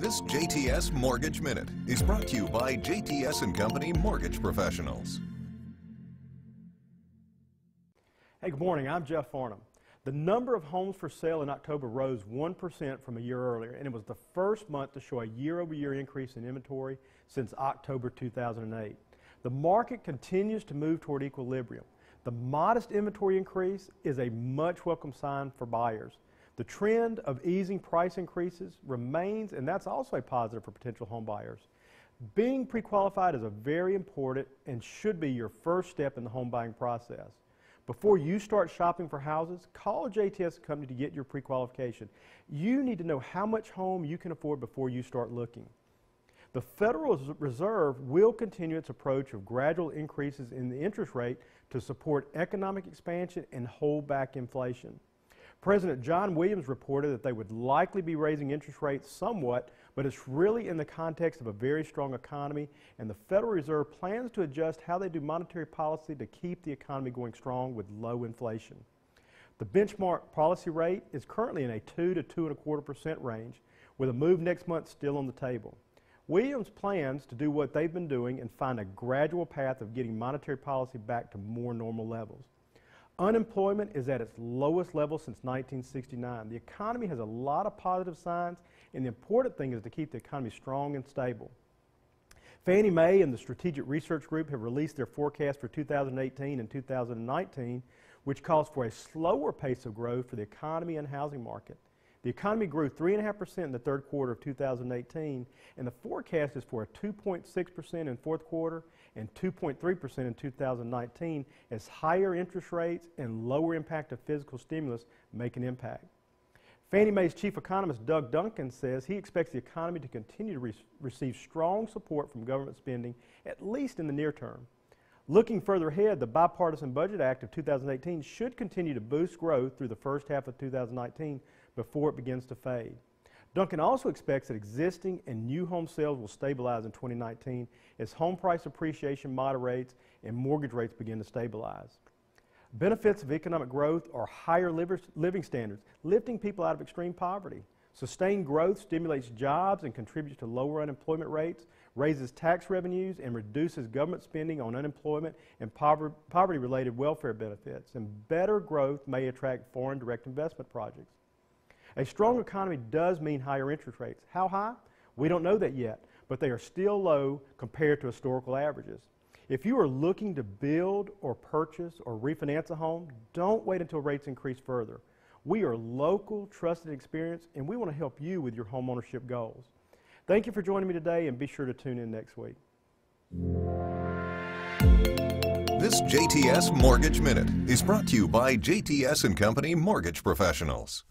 This JTS Mortgage Minute is brought to you by JTS & Company Mortgage Professionals. Hey, good morning. I'm Jeff Farnham. The number of homes for sale in October rose 1% from a year earlier, and it was the first month to show a year-over-year increase in inventory since October 2008. The market continues to move toward equilibrium. The modest inventory increase is a much welcome sign for buyers. The trend of easing price increases remains, and that's also a positive for potential home buyers. Being pre-qualified is a very important and should be your first step in the home buying process. Before you start shopping for houses, call JTS Company to get your pre-qualification. You need to know how much home you can afford before you start looking. The Federal Reserve will continue its approach of gradual increases in the interest rate to support economic expansion and hold back inflation. President John Williams reported that they would likely be raising interest rates somewhat, but it's really in the context of a very strong economy, and the Federal Reserve plans to adjust how they do monetary policy to keep the economy going strong with low inflation. The benchmark policy rate is currently in a 2 to 2.25% range, with a move next month still on the table. Williams plans to do what they've been doing and find a gradual path of getting monetary policy back to more normal levels. Unemployment is at its lowest level since 1969. The economy has a lot of positive signs, and the important thing is to keep the economy strong and stable. Fannie Mae and the Strategic Research Group have released their forecast for 2018 and 2019, which calls for a slower pace of growth for the economy and housing market. The economy grew 3.5% in the third quarter of 2018, and the forecast is for a 2.6% in fourth quarter and 2.3% in 2019 as higher interest rates and lower impact of fiscal stimulus make an impact. Fannie Mae's chief economist Doug Duncan says he expects the economy to continue to receive strong support from government spending, at least in the near term. Looking further ahead, the Bipartisan Budget Act of 2018 should continue to boost growth through the first half of 2019 before it begins to fade. Duncan also expects that existing and new home sales will stabilize in 2019 as home price appreciation moderates and mortgage rates begin to stabilize. Benefits of economic growth are higher living standards, lifting people out of extreme poverty. Sustained growth stimulates jobs and contributes to lower unemployment rates, raises tax revenues, and reduces government spending on unemployment and poverty-related welfare benefits. And better growth may attract foreign direct investment projects. A strong economy does mean higher interest rates. How high? We don't know that yet, but they are still low compared to historical averages. If you are looking to build or purchase or refinance a home, don't wait until rates increase further. We are local, trusted experience, and we want to help you with your home ownership goals. Thank you for joining me today, and be sure to tune in next week. This JTS Mortgage Minute is brought to you by JTS & Company Mortgage Professionals.